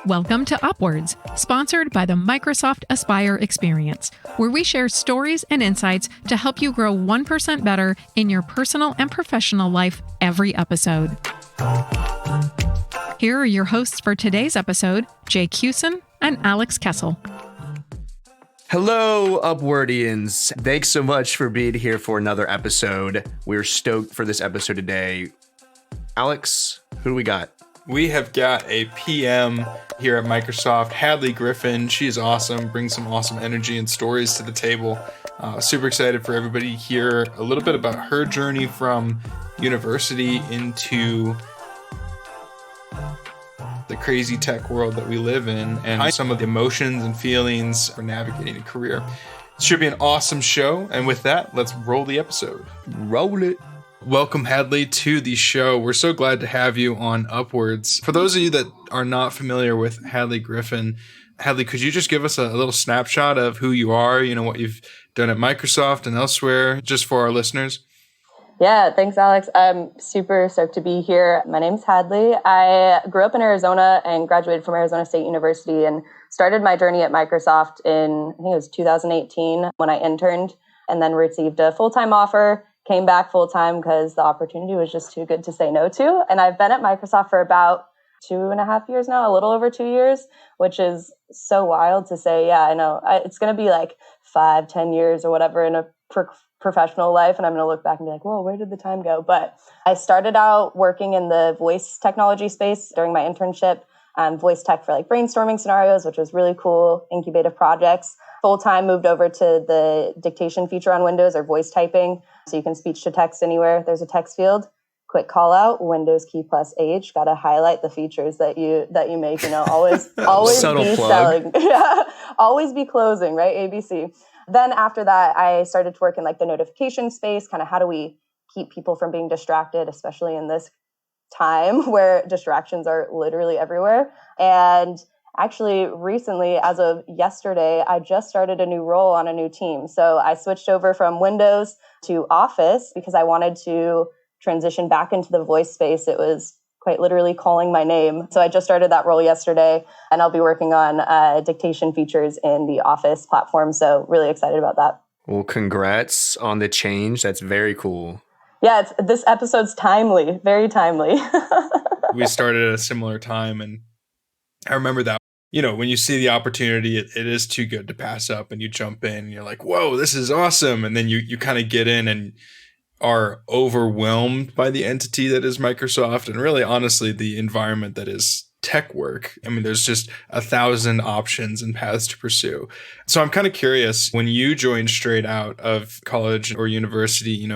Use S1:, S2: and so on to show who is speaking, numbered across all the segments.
S1: Welcome to Upwards, sponsored by the Microsoft Aspire Experience, where we share stories and insights to help you grow 1% better in your personal and professional life every episode. Here are your hosts for today's episode, Jay Cusin and Alex Kessel.
S2: Hello, Upwardians. Thanks so much for being here for another episode. We're stoked for this episode today. Alex, who do we got?
S3: We have got a PM here at Microsoft, Hadley Griffin. She is awesome, brings some awesome energy and stories to the table. Super excited for everybody to hear a little bit about her journey from university into the crazy tech world that we live in and some of the emotions and feelings for navigating a career. It should be an awesome show. And with that, let's roll the episode.
S2: Roll it.
S3: Welcome, Hadley, to the show. We're so glad to have you on Upwards. For those of you that are not familiar with Hadley Griffin, Hadley, could you just give us a little snapshot of who you are, what you've done at Microsoft and elsewhere, just for our listeners?
S4: Yeah, thanks, Alex. I'm super stoked to be here. My name's Hadley. I grew up in Arizona and graduated from Arizona State University and started my journey at Microsoft in, I think it was 2018 when I interned, and then received a full-time offer. Came back full-time because the opportunity was just too good to say no to. And I've been at Microsoft for about 2.5 years now, a little over 2 years, which is so wild to say. Yeah, I know. It's going to be like 5-10 years or whatever in a professional life. And I'm going to look back and be like, whoa, where did the time go? But I started out working in the voice technology space during my internship, voice tech for like brainstorming scenarios, which was really cool, incubative projects. Full-time moved over to the dictation feature on Windows, or voice typing. So you can speech to text anywhere there's a text field. Quick call out, Windows key plus H. Got to highlight the features that you make. Always be selling. Yeah, always be closing, right? ABC. Then after that, I started to work in like the notification space. Kind of how do we keep people from being distracted, especially in this time where distractions are literally everywhere. And actually, recently, as of yesterday, I just started a new role on a new team. So I switched over from Windows to Office because I wanted to transition back into the voice space. It was quite literally calling my name. So I just started that role yesterday, and I'll be working on dictation features in the Office platform. So really excited about that.
S2: Well, congrats on the change. That's very cool.
S4: Yeah, this episode's timely, very timely.
S3: We started at a similar time, and I remember that. When you see the opportunity, it is too good to pass up, and you jump in and you're like, whoa, this is awesome. And then you kind of get in and are overwhelmed by the entity that is Microsoft and really, honestly, the environment that is tech work. I mean, there's just 1,000 options and paths to pursue. So I'm kind of curious, when you joined straight out of college or university,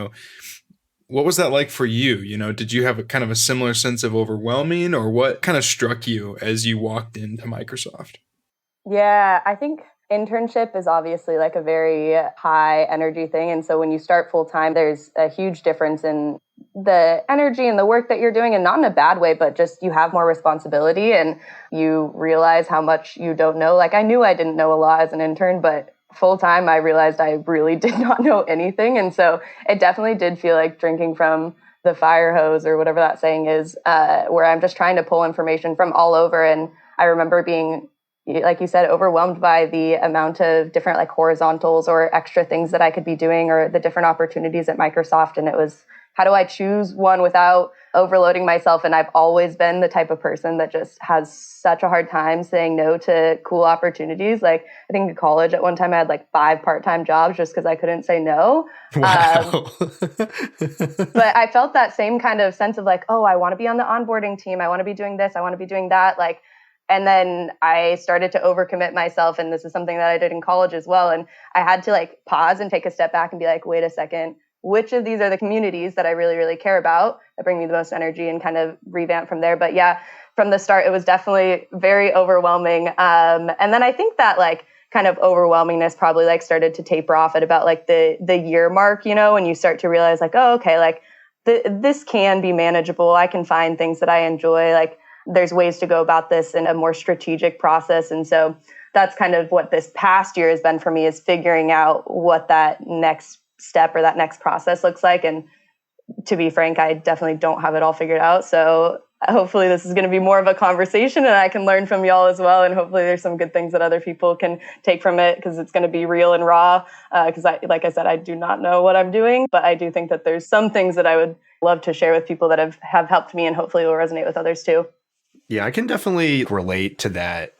S3: what was that like for you? Did you have a kind of a similar sense of overwhelming, or what kind of struck you as you walked into Microsoft?
S4: Yeah, I think internship is obviously like a very high energy thing. And so when you start full time, there's a huge difference in the energy and the work that you're doing, and not in a bad way, but just you have more responsibility and you realize how much you don't know. Like I knew I didn't know a lot as an intern, but full time, I realized I really did not know anything. And so it definitely did feel like drinking from the fire hose, or whatever that saying is, where I'm just trying to pull information from all over. And I remember being, like you said, overwhelmed by the amount of different like horizontals or extra things that I could be doing, or the different opportunities at Microsoft. And it was, how do I choose one without overloading myself? And I've always been the type of person that just has such a hard time saying no to cool opportunities. Like I think in college at one time I had like 5 part-time jobs just because I couldn't say no.
S2: Wow.
S4: But I felt that same kind of sense of like, oh, I want to be on the onboarding team. I want to be doing this. I want to be doing that. And then I started to overcommit myself. And this is something that I did in college as well. And I had to like pause and take a step back and be like, wait a second. Which of these are the communities that I really, really care about that bring me the most energy, and kind of revamp from there. But yeah, from the start, it was definitely very overwhelming. And then I think that like kind of overwhelmingness probably like started to taper off at about like the year mark, when you start to realize like, oh, okay, like this can be manageable. I can find things that I enjoy. Like there's ways to go about this in a more strategic process. And so that's kind of what this past year has been for me, is figuring out what that next step or that next process looks like. And to be frank, I definitely don't have it all figured out. So hopefully this is going to be more of a conversation and I can learn from y'all as well. And hopefully there's some good things that other people can take from it, because it's going to be real and raw. Because like I said, I do not know what I'm doing, but I do think that there's some things that I would love to share with people that have helped me and hopefully will resonate with others too.
S2: Yeah, I can definitely relate to that,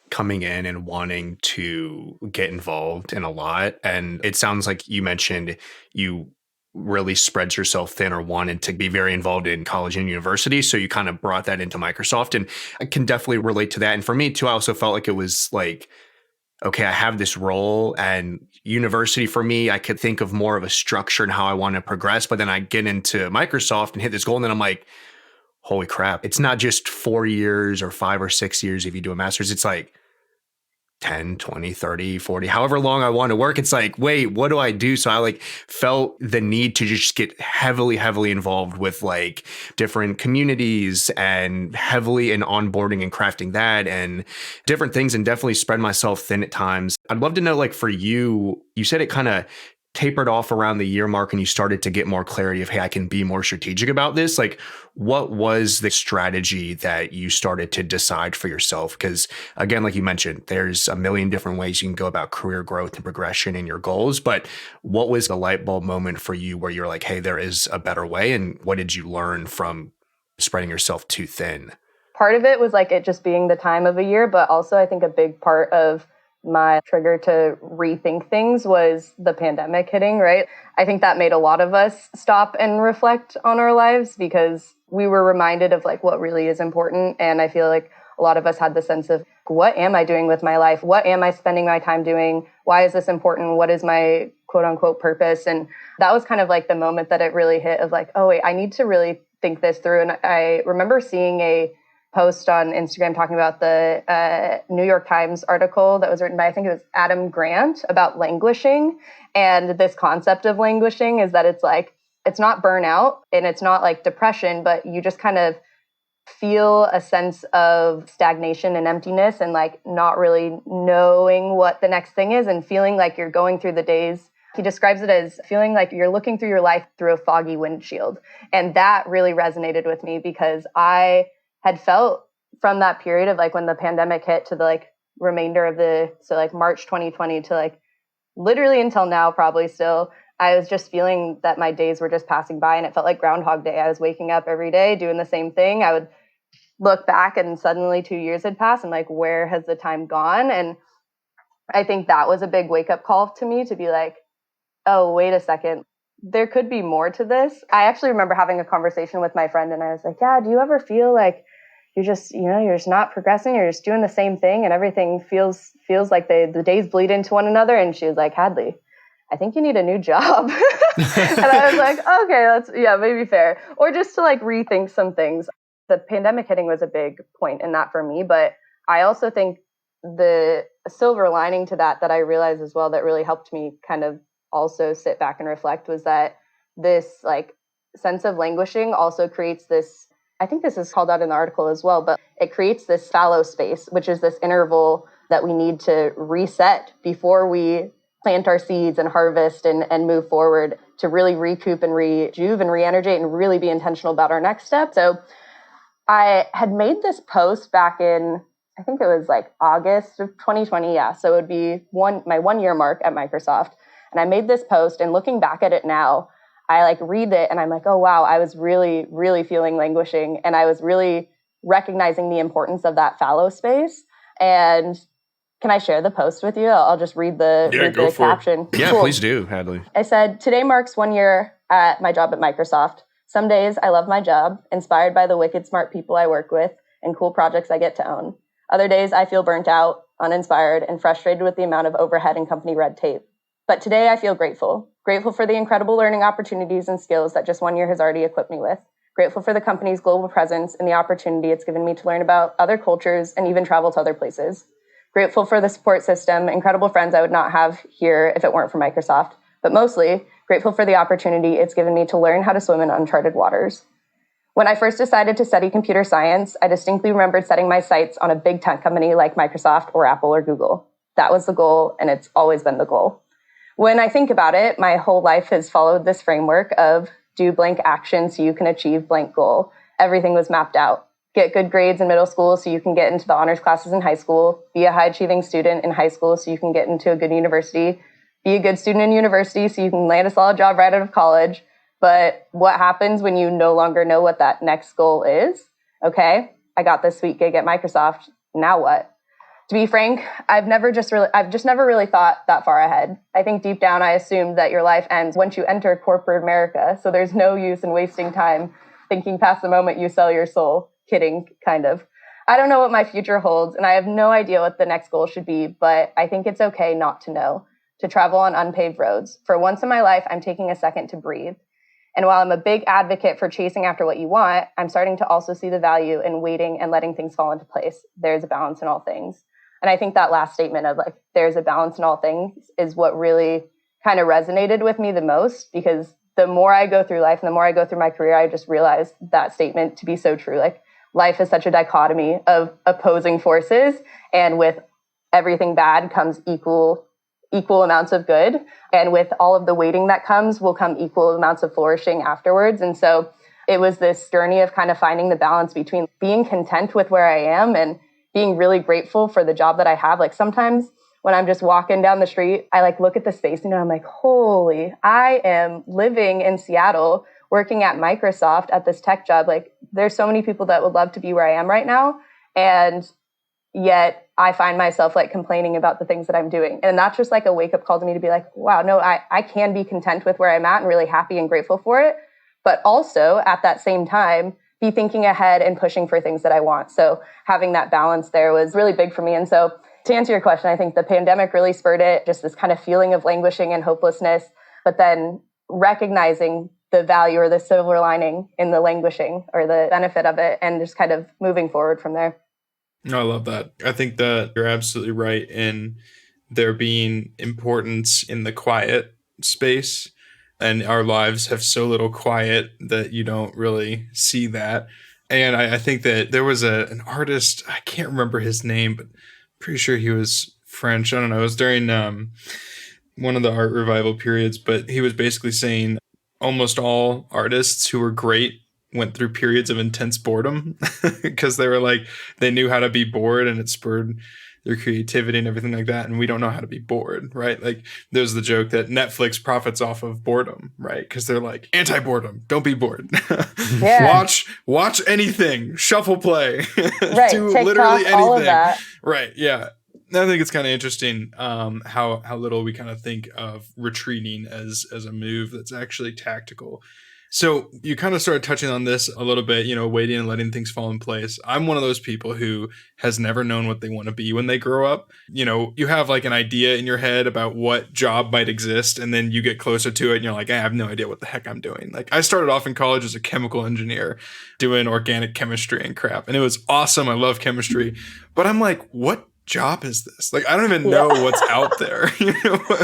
S2: coming in and wanting to get involved in a lot. And it sounds like you mentioned you really spreads yourself thin or wanted to be very involved in college and university. So you kind of brought that into Microsoft, and I can definitely relate to that. And for me too, I also felt like it was like, okay, I have this role, and university for me, I could think of more of a structure and how I want to progress. But then I get into Microsoft and hit this goal, and then I'm like, holy crap, it's not just 4 years or 5 or 6 years if you do a master's. It's like 10, 20, 30, 40, however long I want to work. It's like, wait, what do I do? So I like felt the need to just get heavily involved with like different communities and heavily in onboarding and crafting that and different things, and definitely spread myself thin at times. I'd love to know, like, for you, you said it kind of tapered off around the year mark and you started to get more clarity of, hey, I can be more strategic about this. Like, what was the strategy that you started to decide for yourself? Because again, like you mentioned, there's a million different ways you can go about career growth and progression and your goals. But what was the light bulb moment for you where you're like, hey, there is a better way? And what did you learn from spreading yourself too thin?
S4: Part of it was like it just being the time of a year, but also I think a big part of my trigger to rethink things was the pandemic hitting, right? I think that made a lot of us stop and reflect on our lives, because we were reminded of like what really is important. And I feel like a lot of us had the sense of, what am I doing with my life? What am I spending my time doing? Why is this important? What is my quote unquote purpose? And that was kind of like the moment that it really hit of like, oh wait, I need to really think this through. And I remember seeing a post on Instagram talking about the New York Times article that was written by, I think it was Adam Grant, about languishing. And this concept of languishing is that it's like, it's not burnout and it's not like depression, but you just kind of feel a sense of stagnation and emptiness and like not really knowing what the next thing is and feeling like you're going through the days. He describes it as feeling like you're looking through your life through a foggy windshield. And that really resonated with me, because I had felt from that period of like when the pandemic hit to the like remainder of so like March 2020 to like literally until now, probably still, I was just feeling that my days were just passing by, and it felt like Groundhog Day. I was waking up every day doing the same thing. I would look back and suddenly 2 years had passed and like, where has the time gone? And I think that was a big wake up call to me to be like, oh, wait a second. There could be more to this. I actually remember having a conversation with my friend and I was like, yeah, do you ever feel like you're just not progressing, you're just doing the same thing and everything feels like the days bleed into one another? And she was like, Hadley, I think you need a new job. And I was like, okay, maybe fair. Or just to like rethink some things. The pandemic hitting was a big point in that for me. But I also think the silver lining to that I realized as well that really helped me kind of also sit back and reflect was that this like sense of languishing also creates this, I think this is called out in the article as well, but it creates this fallow space, which is this interval that we need to reset before we plant our seeds and harvest and move forward to really recoup and rejuve and re-energizate and really be intentional about our next step. So I had made this post back in, I think it was like August of 2020. Yeah. So it would be my 1 year mark at Microsoft. And I made this post, and looking back at it now, I like read it and I'm like, oh, wow, I was really, really feeling languishing. And I was really recognizing the importance of that fallow space. And can I share the post with you? I'll just read the caption.
S2: Yeah, cool. Please do, Hadley.
S4: I said, today marks 1 year at my job at Microsoft. Some days I love my job, inspired by the wicked smart people I work with and cool projects I get to own. Other days I feel burnt out, uninspired, and frustrated with the amount of overhead and company red tape. But today I feel grateful for the incredible learning opportunities and skills that just 1 year has already equipped me with. Grateful for the company's global presence and the opportunity it's given me to learn about other cultures and even travel to other places. Grateful for the support system, incredible friends I would not have here if it weren't for Microsoft. But mostly, grateful for the opportunity it's given me to learn how to swim in uncharted waters. When I first decided to study computer science, I distinctly remembered setting my sights on a big tech company like Microsoft or Apple or Google. That was the goal, and it's always been the goal. When I think about it, my whole life has followed this framework of do blank action so you can achieve blank goal. Everything was mapped out. get good grades in middle school so you can get into the honors classes in high school, be a high achieving student in high school so you can get into a good university, be a good student in university so you can land a solid job right out of college. But what happens when you no longer know what that next goal is? Okay, I got this sweet gig at Microsoft. Now what? To be frank, I've just never really thought that far ahead. I think deep down, I assumed that your life ends once you enter corporate America. So there's no use in wasting time thinking past the moment you sell your soul. Kidding, kind of. I don't know what my future holds, and I have no idea what the next goal should be, but I think it's okay not to know, to travel on unpaved roads. For once in my life, I'm taking a second to breathe. And while I'm a big advocate for chasing after what you want, I'm starting to also see the value in waiting and letting things fall into place. There's a balance in all things. And I think that last statement of like, there's a balance in all things is what really kind of resonated with me the most, because the more I go through life and the more I go through my career, I just realized that statement to be so true. Like, life is such a dichotomy of opposing forces, and with everything bad comes equal amounts of good. And with all of the waiting that comes will come equal amounts of flourishing afterwards. And so it was this journey of kind of finding the balance between being content with where I am and being really grateful for the job that I have. Like, sometimes when I'm just walking down the street, I like look at the space and I'm like, holy, I am living in Seattle, working at Microsoft at this tech job. Like, there's so many people that would love to be where I am right now. And yet I find myself like complaining about the things that I'm doing. And that's just like a wake up call to me to be like, wow, no, I can be content with where I'm at and really happy and grateful for it. But also at that same time, be thinking ahead and pushing for things that I want. So having that balance there was really big for me. And so to answer your question, I think the pandemic really spurred it, just this kind of feeling of languishing and hopelessness, but then recognizing the value or the silver lining in the languishing or the benefit of it, and just kind of moving forward from there.
S3: I love that. I think that you're absolutely right in there being importance in the quiet space. And our lives have so little quiet that you don't really see that. And I think that there was an artist, I can't remember his name, but pretty sure he was French. I don't know. It was during one of the art revival periods, but he was basically saying almost all artists who were great went through periods of intense boredom because they knew how to be bored, and it spurred their creativity and everything like that. And we don't know how to be bored, right? Like, there's the joke that Netflix profits off of boredom, right? Because they're like, anti-boredom, don't be bored.
S4: Yeah.
S3: Watch anything, shuffle play,
S4: right.
S3: do
S4: TikTok,
S3: literally anything.
S4: All of that.
S3: Right. Yeah. I think it's kind of interesting how little we kind of think of retreating as a move that's actually tactical. So you kind of started touching on this a little bit, waiting and letting things fall in place. I'm one of those people who has never known what they want to be when they grow up. You have like an idea in your head about what job might exist, and then you get closer to it and you're like, I have no idea what the heck I'm doing. Like, I started off in college as a chemical engineer doing organic chemistry and crap, and it was awesome. I love chemistry, but I'm like, what job is this? Like, I don't even know what's out there.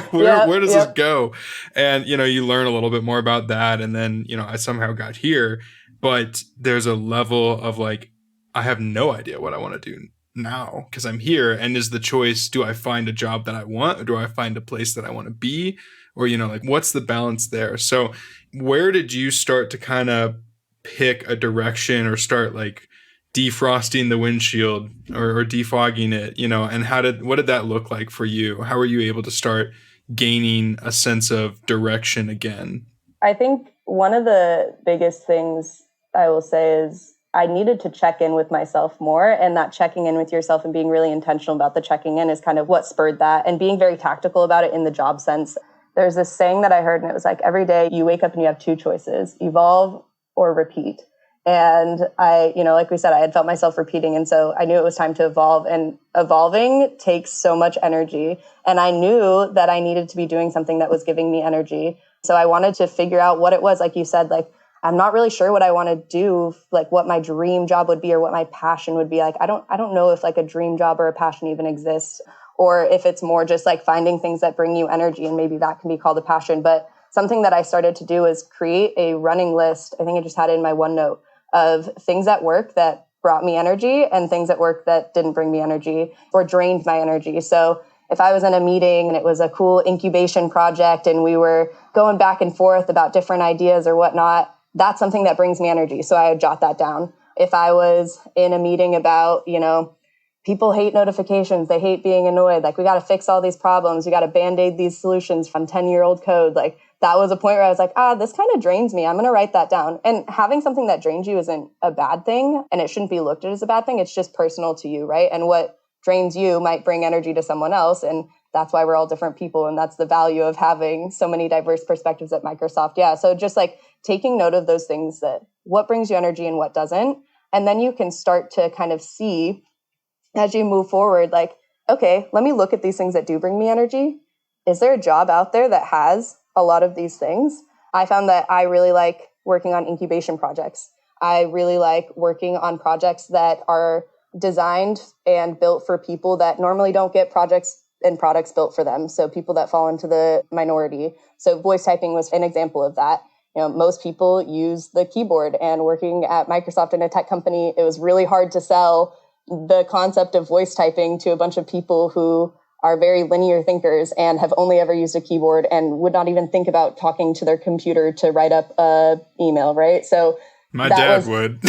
S3: Where does this go? And you learn a little bit more about that, and then I somehow got here, but there's a level of like, I have no idea what I want to do now because I'm here. And is the choice, do I find a job that I want, or do I find a place that I want to be, or like, what's the balance there? So where did you start to kind of pick a direction, or start like defrosting the windshield or defogging it, and what did that look like for you? How were you able to start gaining a sense of direction again?
S4: I think one of the biggest things I will say is I needed to check in with myself more, and that checking in with yourself and being really intentional about the checking in is kind of what spurred that, and being very tactical about it in the job sense. There's this saying that I heard, and it was like, every day you wake up and you have two choices: evolve or repeat. And I, like we said, I had felt myself repeating. And so I knew it was time to evolve, and evolving takes so much energy. And I knew that I needed to be doing something that was giving me energy. So I wanted to figure out what it was. Like you said, like, I'm not really sure what I want to do, like what my dream job would be or what my passion would be. Like, I don't know if like a dream job or a passion even exists, or if it's more just like finding things that bring you energy, and maybe that can be called a passion. But something that I started to do is create a running list. I think I just had it in my OneNote of things at work that brought me energy and things at work that didn't bring me energy or drained my energy. So if I was in a meeting and it was a cool incubation project and we were going back and forth about different ideas or whatnot, that's something that brings me energy. So I would jot that down. If I was in a meeting about, people hate notifications, they hate being annoyed, like we got to fix all these problems, we got to band-aid these solutions from 10-year-old code, like that was a point where I was like, this kind of drains me, I'm going to write that down. And having something that drains you isn't a bad thing, and it shouldn't be looked at as a bad thing. It's just personal to you, right? And what drains you might bring energy to someone else, and that's why we're all different people, and that's the value of having so many diverse perspectives at Microsoft. Yeah, so just like taking note of those things, that what brings you energy and what doesn't, and then you can start to kind of see as you move forward, like, okay, let me look at these things that do bring me energy. Is there a job out there that has a lot of these things? I found that I really like working on incubation projects. I really like working on projects that are designed and built for people that normally don't get projects and products built for them. So people that fall into the minority. So voice typing was an example of that. Most people use the keyboard, and working at Microsoft in a tech company, it was really hard to sell the concept of voice typing to a bunch of people who are very linear thinkers and have only ever used a keyboard and would not even think about talking to their computer to write up a email, right? So
S3: my dad would.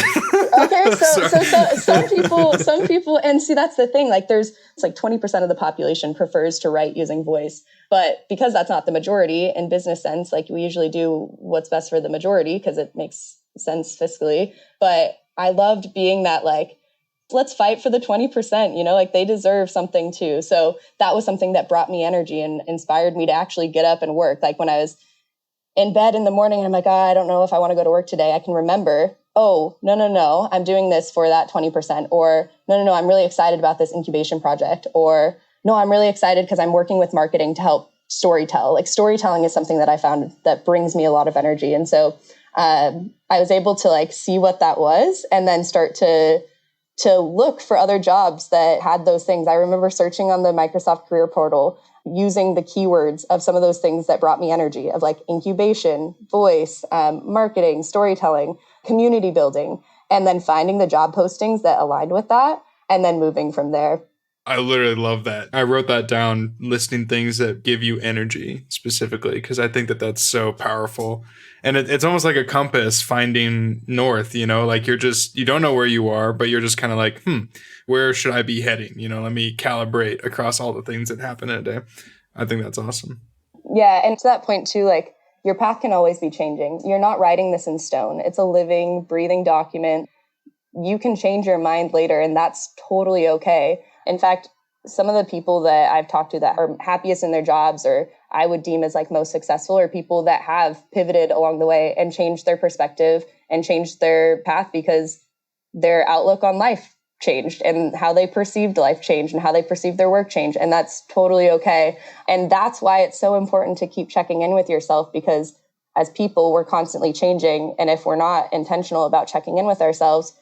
S4: Okay, so some people, and see, that's the thing. Like, it's like 20% of the population prefers to write using voice, but because that's not the majority in business sense, like we usually do what's best for the majority because it makes sense fiscally. But I loved being that, like, let's fight for the 20%, like they deserve something too. So that was something that brought me energy and inspired me to actually get up and work. Like when I was in bed in the morning, I'm like, I don't know if I want to go to work today. I can remember, no, I'm doing this for that 20%. Or no, I'm really excited about this incubation project. Or no, I'm really excited because I'm working with marketing to help storytell. Like storytelling is something that I found that brings me a lot of energy. And so I was able to like see what that was and then start to look for other jobs that had those things. I remember searching on the Microsoft career portal, using the keywords of some of those things that brought me energy, of like incubation, voice, marketing, storytelling, community building, and then finding the job postings that aligned with that and then moving from there.
S3: I literally love that. I wrote that down, listing things that give you energy specifically, because I think that that's so powerful. And it's almost like a compass finding north, like you don't know where you are, but you're just kind of like, where should I be heading? Let me calibrate across all the things that happen in a day. I think that's awesome.
S4: Yeah. And to that point too, like your path can always be changing. You're not writing this in stone. It's a living, breathing document. You can change your mind later, and that's totally okay. In fact, some of the people that I've talked to that are happiest in their jobs, or I would deem as like most successful, are people that have pivoted along the way and changed their perspective and changed their path because their outlook on life changed and how they perceived life changed and how they perceived their work changed. And that's totally okay. And that's why it's so important to keep checking in with yourself, because as people, we're constantly changing. And if we're not intentional about checking in with ourselves,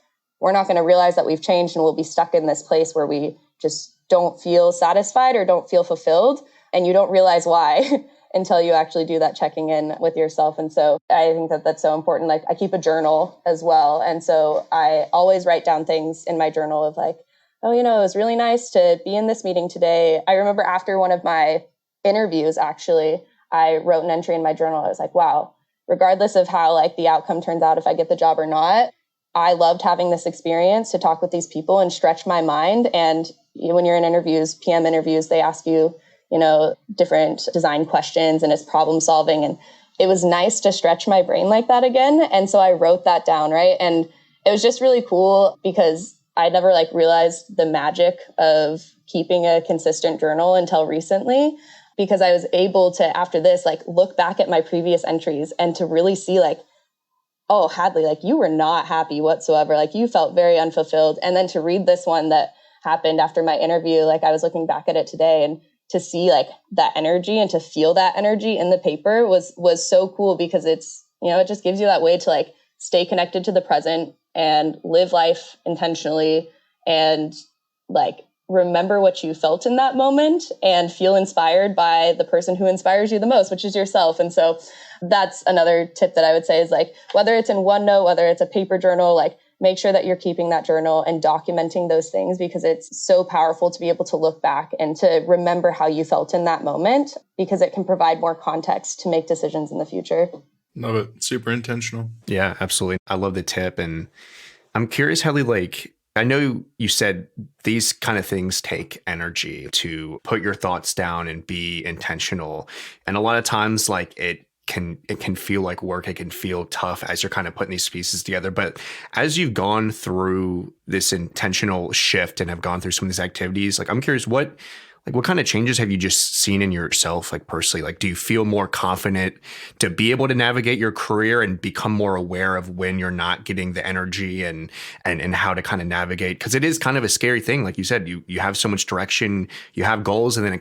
S4: we're not going to realize that we've changed, and we'll be stuck in this place where we just don't feel satisfied or don't feel fulfilled. And you don't realize why until you actually do that checking in with yourself. And so I think that that's so important. Like I keep a journal as well. And so I always write down things in my journal of like, it was really nice to be in this meeting today. I remember after one of my interviews, actually, I wrote an entry in my journal. I was like, wow, regardless of how like the outcome turns out, if I get the job or not, I loved having this experience to talk with these people and stretch my mind. And when you're in interviews, PM interviews, they ask you, different design questions, and it's problem solving. And it was nice to stretch my brain like that again. And so I wrote that down, right? And it was just really cool because I never like realized the magic of keeping a consistent journal until recently, because I was able to, after this, like look back at my previous entries and to really see like, oh, Hadley, like you were not happy whatsoever. Like you felt very unfulfilled. And then to read this one that happened after my interview, like I was looking back at it today, and to see like that energy and to feel that energy in the paper was so cool, because it's, it just gives you that way to like stay connected to the present and live life intentionally and like remember what you felt in that moment and feel inspired by the person who inspires you the most, which is yourself. And so that's another tip that I would say is like, whether it's in OneNote, whether it's a paper journal, like make sure that you're keeping that journal and documenting those things, because it's so powerful to be able to look back and to remember how you felt in that moment, because it can provide more context to make decisions in the future.
S3: Love it. Super intentional.
S2: Yeah, absolutely. I love the tip. And I'm curious, Hadley, like, I know you said these kind of things take energy to put your thoughts down and be intentional. And a lot of times, like, it can feel like work. It can feel tough as you're kind of putting these pieces together. But as you've gone through this intentional shift and have gone through some of these activities, like, I'm curious, what kind of changes have you just seen in yourself, like, personally? Like, do you feel more confident to be able to navigate your career and become more aware of when you're not getting the energy and how to kind of navigate? Because it is kind of a scary thing. Like you said, you have so much direction, you have goals, and then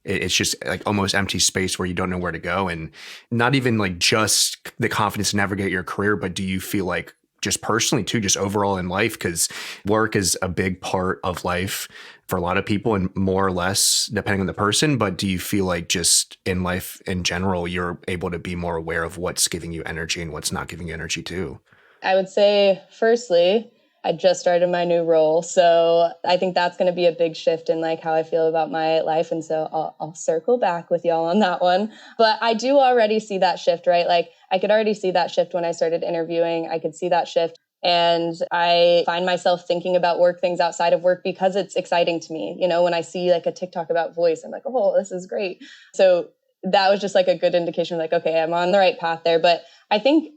S2: it's just like almost empty space where you don't know where to go. And not even like just the confidence to navigate your career, but do you feel like just personally too, just overall in life? Because work is a big part of life for a lot of people and more or less depending on the person. But do you feel like just in life in general, you're able to be more aware of what's giving you energy and what's not giving you energy too?
S4: I would say, firstly, I just started my new role. So I think that's going to be a big shift in like how I feel about my life. And so I'll circle back with y'all on that one. But I do already see that shift, right? Like I could already see that shift when I started interviewing. I could see that shift. And I find myself thinking about work things outside of work because it's exciting to me. You know, when I see like a TikTok about voice, I'm like, oh, this is great. So that was just like a good indication, like, okay, I'm on the right path there. But I think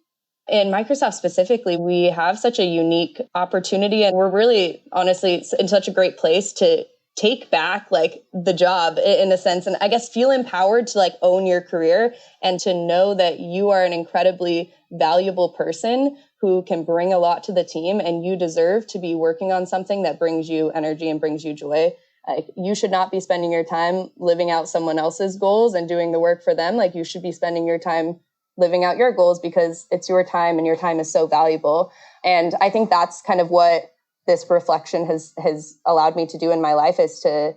S4: in Microsoft specifically, we have such a unique opportunity and we're really, honestly, in such a great place to take back like the job in a sense. And I guess feel empowered to like own your career and to know that you are an incredibly valuable person who can bring a lot to the team and you deserve to be working on something that brings you energy and brings you joy. Like you should not be spending your time living out someone else's goals and doing the work for them. Like you should be spending your time living out your goals because it's your time and your time is so valuable. And I think that's kind of what this reflection has allowed me to do in my life, is to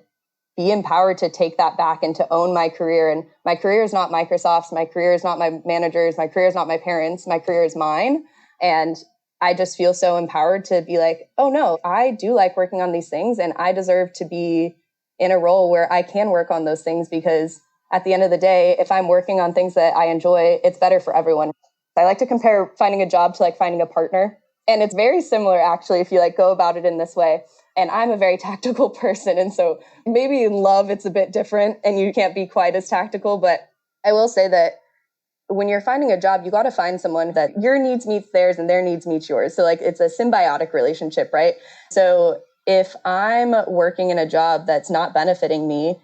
S4: be empowered to take that back and to own my career. And my career is not Microsoft's, my career is not my manager's, my career is not my parents', my career is mine. And I just feel so empowered to be like, oh no, I do like working on these things and I deserve to be in a role where I can work on those things, because at the end of the day, if I'm working on things that I enjoy, it's better for everyone. I like to compare finding a job to like finding a partner. And it's very similar, actually, if you like go about it in this way. And I'm a very tactical person. And so maybe in love, it's a bit different and you can't be quite as tactical. But I will say that when you're finding a job, you got to find someone that your needs meets theirs and their needs meets yours. So like it's a symbiotic relationship, right? So if I'm working in a job that's not benefiting me,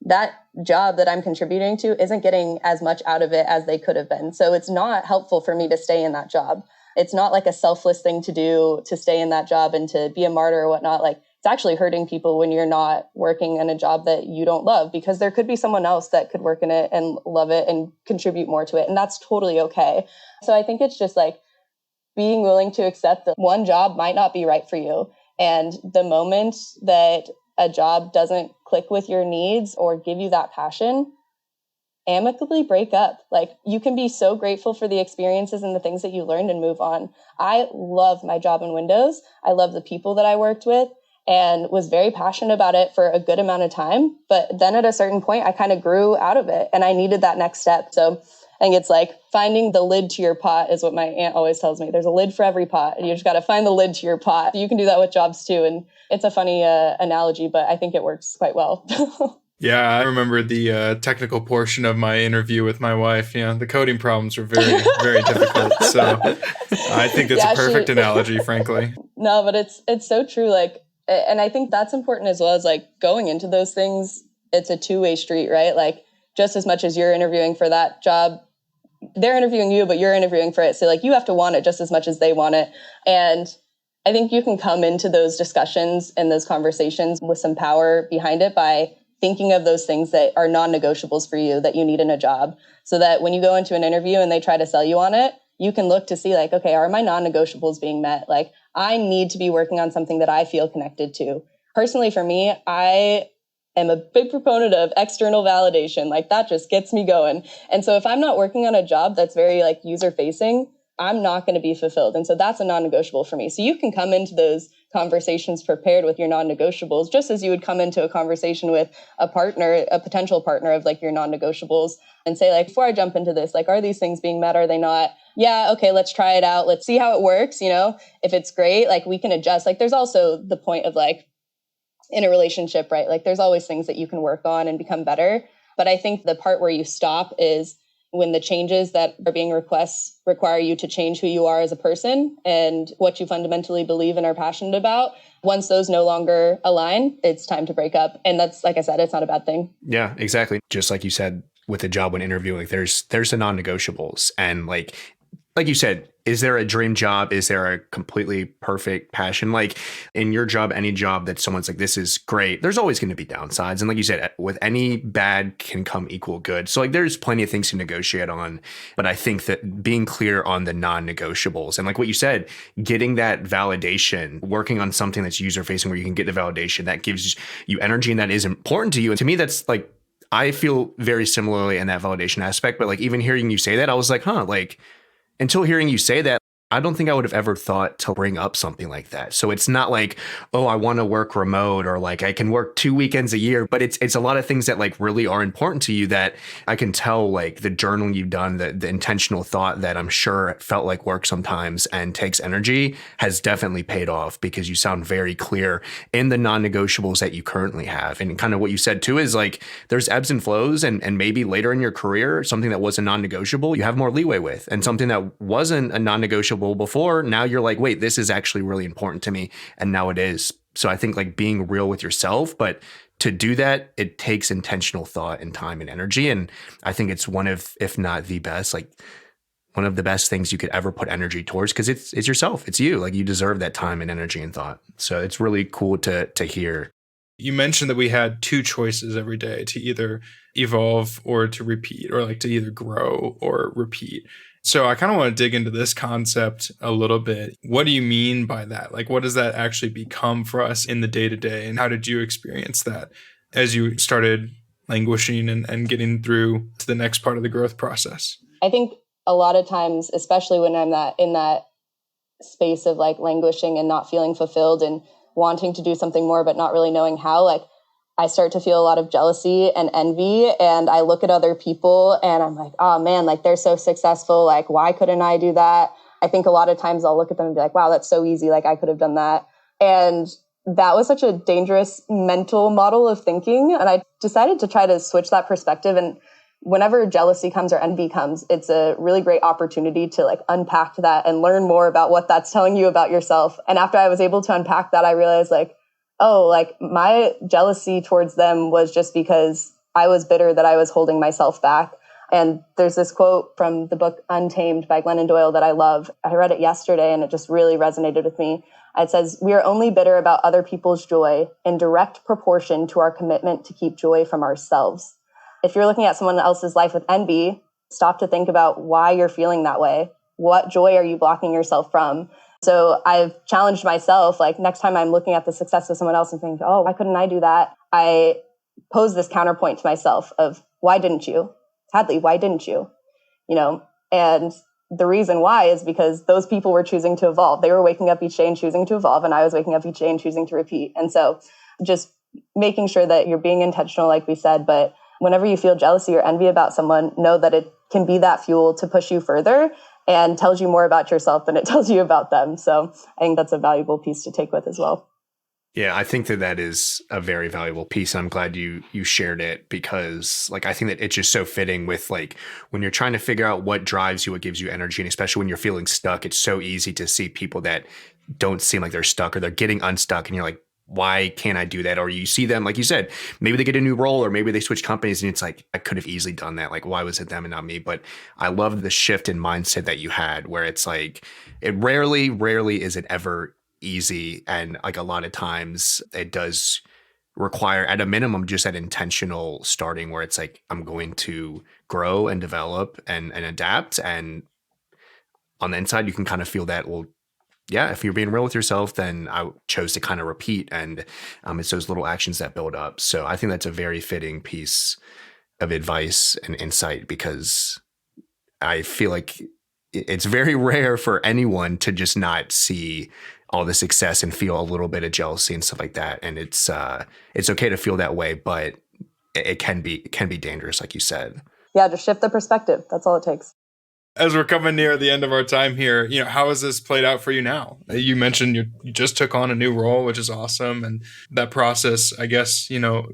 S4: that job that I'm contributing to isn't getting as much out of it as they could have been. So it's not helpful for me to stay in that job. It's not like a selfless thing to do to stay in that job and to be a martyr or whatnot. Like it's actually hurting people when you're not working in a job that you don't love, because there could be someone else that could work in it and love it and contribute more to it. And that's totally okay. So I think it's just like being willing to accept that one job might not be right for you. And the moment that a job doesn't click with your needs or give you that passion, amicably break up. Like you can be so grateful for the experiences and the things that you learned and move on. I love my job in Windows. I love the people that I worked with and was very passionate about it for a good amount of time. But then at a certain point, I kind of grew out of it and I needed that next step. So I think it's like finding the lid to your pot is what my aunt always tells me. There's a lid for every pot and you just got to find the lid to your pot. You can do that with jobs too. And it's a funny analogy, but I think it works quite well.
S3: Yeah, I remember the technical portion of my interview with my wife. You know, the coding problems were very, very difficult. So I think that's a perfect analogy, frankly.
S4: No, but it's so true. Like, and I think that's important as well, as like going into those things. It's a two-way street, right? Like just as much as you're interviewing for that job, they're interviewing you, but you're interviewing for it. So like you have to want it just as much as they want it. And I think you can come into those discussions and those conversations with some power behind it by thinking of those things that are non-negotiables for you that you need in a job, so that when you go into an interview and they try to sell you on it, you can look to see like, okay, are my non-negotiables being met? Like I need to be working on something that I feel connected to. Personally, for me, I am a big proponent of external validation. Like that just gets me going. And so if I'm not working on a job that's very like user facing, I'm not going to be fulfilled. And so that's a non-negotiable for me. So you can come into those conversations prepared with your non-negotiables, just as you would come into a conversation with a partner, a potential partner of like your non-negotiables, and say like, before I jump into this, like, are these things being met? Are they not? Yeah. Okay. Let's try it out. Let's see how it works. You know, if it's great, like we can adjust. Like there's also the point of like in a relationship, right? Like there's always things that you can work on and become better. But I think the part where you stop is when the changes that are being requests require you to change who you are as a person and what you fundamentally believe and are passionate about. Once those no longer align, it's time to break up. And that's, like I said, it's not a bad thing.
S2: Yeah, exactly. Just like you said with the job when interviewing, like there's the non-negotiables. And like you said, is there a dream job? Is there a completely perfect passion? Like in your job, any job that someone's like, this is great, there's always going to be downsides. And like you said, with any bad can come equal good. So like there's plenty of things to negotiate on. But I think that being clear on the non-negotiables and like what you said, getting that validation, working on something that's user facing where you can get the validation that gives you energy and that is important to you. And to me, that's like, I feel very similarly in that validation aspect. But like even hearing you say that, I was like, like, until hearing you say that, I don't think I would have ever thought to bring up something like that. So it's not like, oh, I want to work remote or like I can work 2 weekends a year, but it's a lot of things that like really are important to you that I can tell like the journaling you've done, the intentional thought that I'm sure felt like work sometimes and takes energy has definitely paid off because you sound very clear in the non-negotiables that you currently have. And kind of what you said too is like there's ebbs and flows and maybe later in your career, something that was a non-negotiable, you have more leeway with, and something that wasn't a non-negotiable before, now you're like, wait, this is actually really important to me. And now it is. So I think like being real with yourself, but to do that, it takes intentional thought and time and energy. And I think it's one of, if not the best, like one of the best things you could ever put energy towards because it's yourself. It's you. Like you deserve that time and energy and thought. So it's really cool to hear.
S3: You mentioned that we had 2 choices every day to either evolve or to repeat, or like to either grow or repeat. So I kind of want to dig into this concept a little bit. What do you mean by that? Like, what does that actually become for us in the day-to-day? And how did you experience that as you started languishing and getting through to the next part of the growth process?
S4: I think a lot of times, especially when I'm in that space of like languishing and not feeling fulfilled and wanting to do something more, but not really knowing how, like I start to feel a lot of jealousy and envy. And I look at other people and I'm like, oh man, like they're so successful. Like, why couldn't I do that? I think a lot of times I'll look at them and be like, wow, that's so easy. Like I could have done that. And that was such a dangerous mental model of thinking. And I decided to try to switch that perspective. And whenever jealousy comes or envy comes, it's a really great opportunity to like unpack that and learn more about what that's telling you about yourself. And after I was able to unpack that, I realized like, oh, like my jealousy towards them was just because I was bitter that I was holding myself back. And there's this quote from the book Untamed by Glennon Doyle that I love. I read it yesterday and it just really resonated with me. It says, "We are only bitter about other people's joy in direct proportion to our commitment to keep joy from ourselves." If you're looking at someone else's life with envy, stop to think about why you're feeling that way. What joy are you blocking yourself from? So I've challenged myself, like next time I'm looking at the success of someone else and thinking, oh, why couldn't I do that? I pose this counterpoint to myself of, why didn't you? Hadley, why didn't you? You know, and the reason why is because those people were choosing to evolve. They were waking up each day and choosing to evolve, and I was waking up each day and choosing to repeat. And so just making sure that you're being intentional, like we said, but whenever you feel jealousy or envy about someone, know that it can be that fuel to push you further and tells you more about yourself than it tells you about them. So I think that's a valuable piece to take with as well.
S2: Yeah, I think that is a very valuable piece. I'm glad you shared it because like I think that it's just so fitting with like when you're trying to figure out what drives you, what gives you energy, and especially when you're feeling stuck, it's so easy to see people that don't seem like they're stuck or they're getting unstuck and you're like, why can't I do that? Or you see them, like you said, maybe they get a new role or maybe they switch companies and it's like, I could have easily done that. Like, why was it them and not me? But I love the shift in mindset that you had where it's like, it rarely is it ever easy. And like a lot of times it does require at a minimum, just that intentional starting where it's like, I'm going to grow and develop and adapt. And on the inside, you can kind of feel that, well, yeah, if you're being real with yourself, then I chose to kind of repeat. And it's those little actions that build up. So I think that's a very fitting piece of advice and insight because I feel like it's very rare for anyone to just not see all the success and feel a little bit of jealousy and stuff like that. And it's okay to feel that way, but it can be dangerous, like you said.
S4: Yeah, just shift the perspective. That's all it takes.
S3: As we're coming near the end of our time here, how has this played out for you now? You mentioned you just took on a new role, which is awesome. And that process, I guess,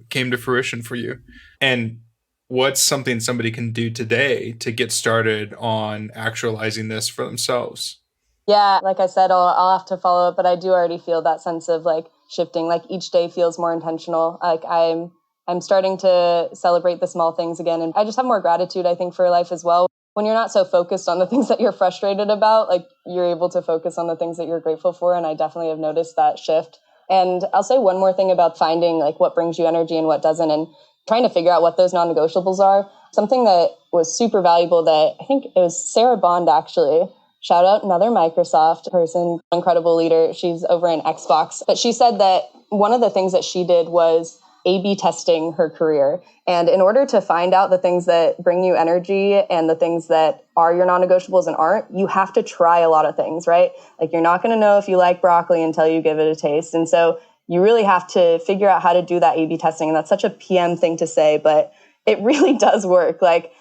S3: came to fruition for you. And what's something somebody can do today to get started on actualizing this for themselves?
S4: Yeah, like I said, I'll have to follow up, but I do already feel that sense of like shifting, like each day feels more intentional. Like I'm starting to celebrate the small things again. And I just have more gratitude, I think, for life as well. When you're not so focused on the things that you're frustrated about, like you're able to focus on the things that you're grateful for. And I definitely have noticed that shift. And I'll say one more thing about finding like what brings you energy and what doesn't, and trying to figure out what those non-negotiables are. Something that was super valuable that I think it was Sarah Bond, actually. Shout out, another Microsoft person, incredible leader. She's over in Xbox. But she said that one of the things that she did was A/B testing her career. And in order to find out the things that bring you energy and the things that are your non-negotiables and aren't, you have to try a lot of things, right? Like you're not going to know if you like broccoli until you give it a taste. And so you really have to figure out how to do that A/B testing. And that's such a PM thing to say, but it really does work. Like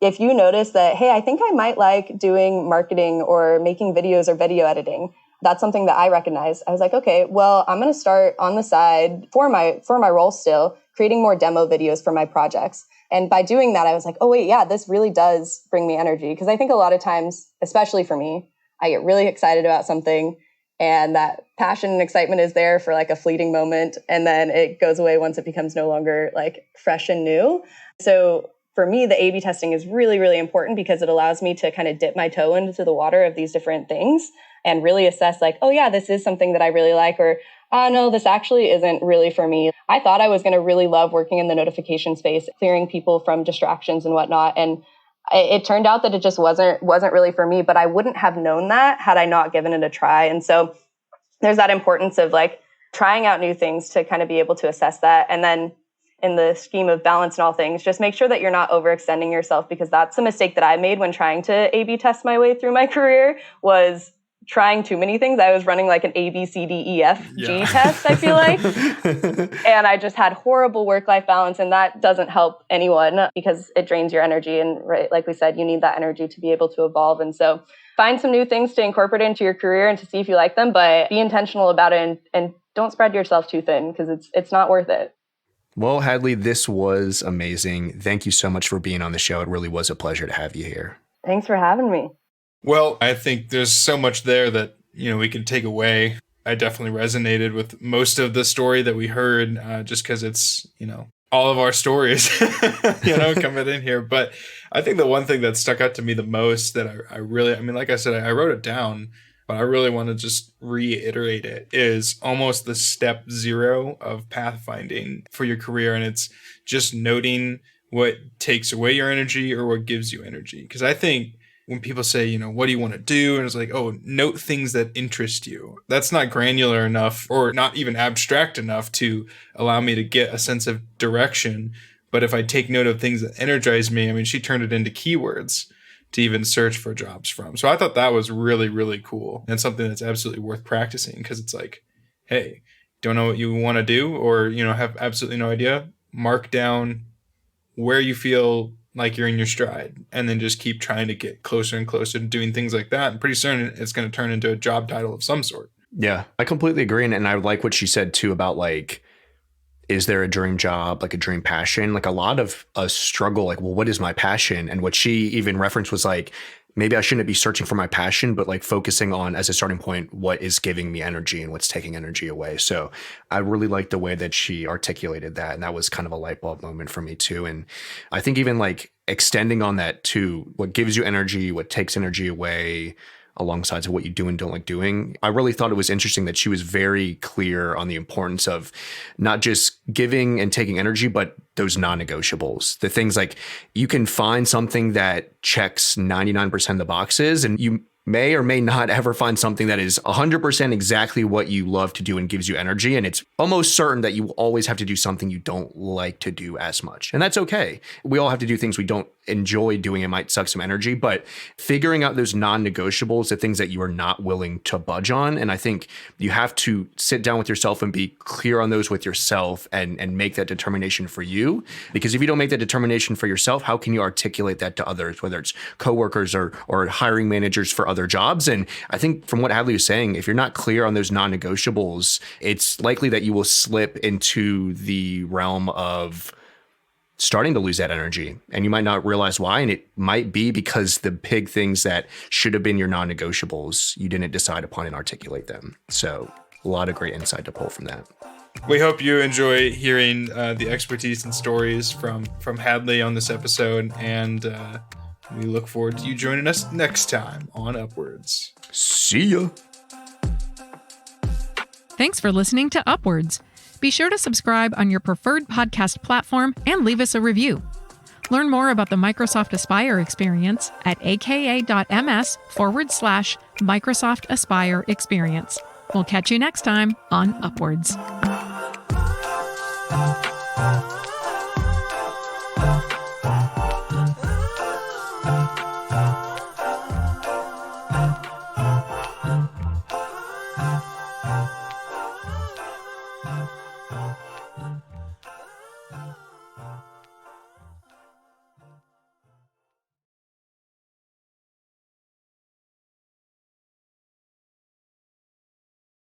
S4: if you notice that, hey, I think I might like doing marketing or making videos or video editing, that's something that I recognized. I was like, okay, well, I'm going to start on the side for my role still, creating more demo videos for my projects. And by doing that, I was like, oh, wait, yeah, this really does bring me energy. Because I think a lot of times, especially for me, I get really excited about something and that passion and excitement is there for like a fleeting moment. And then it goes away once it becomes no longer like fresh and new. So for me, the A/B testing is really, really important because it allows me to kind of dip my toe into the water of these different things and really assess like, oh yeah, this is something that I really like, or oh no, this actually isn't really for me. I thought I was going to really love working in the notification space, clearing people from distractions and whatnot. And it turned out that it just wasn't really for me, but I wouldn't have known that had I not given it a try. And so there's that importance of like trying out new things to kind of be able to assess that. And then in the scheme of balance and all things, just make sure that you're not overextending yourself, because that's a mistake that I made when trying to A/B test my way through my career, was trying too many things. I was running like an A, B, C, D, E, F, G test, I feel like. And I just had horrible work-life balance, and that doesn't help anyone because it drains your energy. And right, like we said, you need that energy to be able to evolve. And so find some new things to incorporate into your career and to see if you like them, but be intentional about it and don't spread yourself too thin because it's not worth it.
S2: Well, Hadley, this was amazing. Thank you so much for being on the show. It really was a pleasure to have you here.
S4: Thanks for having me.
S3: Well, I think there's so much there that, we can take away. I definitely resonated with most of the story that we heard, just because it's, all of our stories, coming in here. But I think the one thing that stuck out to me the most that I really, like I said, I wrote it down, but I really want to just reiterate it, is almost the step 0 of pathfinding for your career. And it's just noting what takes away your energy or what gives you energy. Because I think when people say, what do you want to do? And it's like, oh, note things that interest you. That's not granular enough or not even abstract enough to allow me to get a sense of direction. But if I take note of things that energize me, she turned it into keywords to even search for jobs from. So I thought that was really, really cool and something that's absolutely worth practicing, because it's like, hey, don't know what you want to do or, have absolutely no idea. Mark down where you feel like you're in your stride and then just keep trying to get closer and closer to doing things like that. And pretty soon it's going to turn into a job title of some sort.
S2: Yeah, I completely agree. And I like what she said too about like, is there a dream job, like a dream passion? Like a lot of us struggle, like, well, what is my passion? And what she even referenced was like, maybe I shouldn't be searching for my passion, but like focusing on as a starting point, what is giving me energy and what's taking energy away. So I really liked the way that she articulated that. And that was kind of a light bulb moment for me too. And I think even like extending on that too, what gives you energy, what takes energy away, alongside of what you do and don't like doing. I really thought it was interesting that she was very clear on the importance of not just giving and taking energy, but those non-negotiables. The things like you can find something that checks 99% of the boxes and you may or may not ever find something that is 100% exactly what you love to do and gives you energy. And it's almost certain that you will always have to do something you don't like to do as much. And that's okay. We all have to do things we don't enjoy doing. It might suck some energy, but figuring out those non-negotiables, the things that you are not willing to budge on. And I think you have to sit down with yourself and be clear on those with yourself and make that determination for you. Because if you don't make that determination for yourself, how can you articulate that to others, whether it's coworkers or hiring managers for other jobs? And I think from what Hadley was saying, if you're not clear on those non-negotiables, it's likely that you will slip into the realm of starting to lose that energy, and you might not realize why. And it might be because the big things that should have been your non-negotiables, you didn't decide upon and articulate them. So a lot of great insight to pull from that.
S3: We hope you enjoy hearing the expertise and stories from Hadley on this episode, and we look forward to you joining us next time on Upwards.
S2: See ya.
S1: Thanks for listening to Upwards. Be sure to subscribe on your preferred podcast platform and leave us a review. Learn more about the Microsoft Aspire experience at aka.ms/Microsoft Aspire experience. We'll catch you next time on Upwards.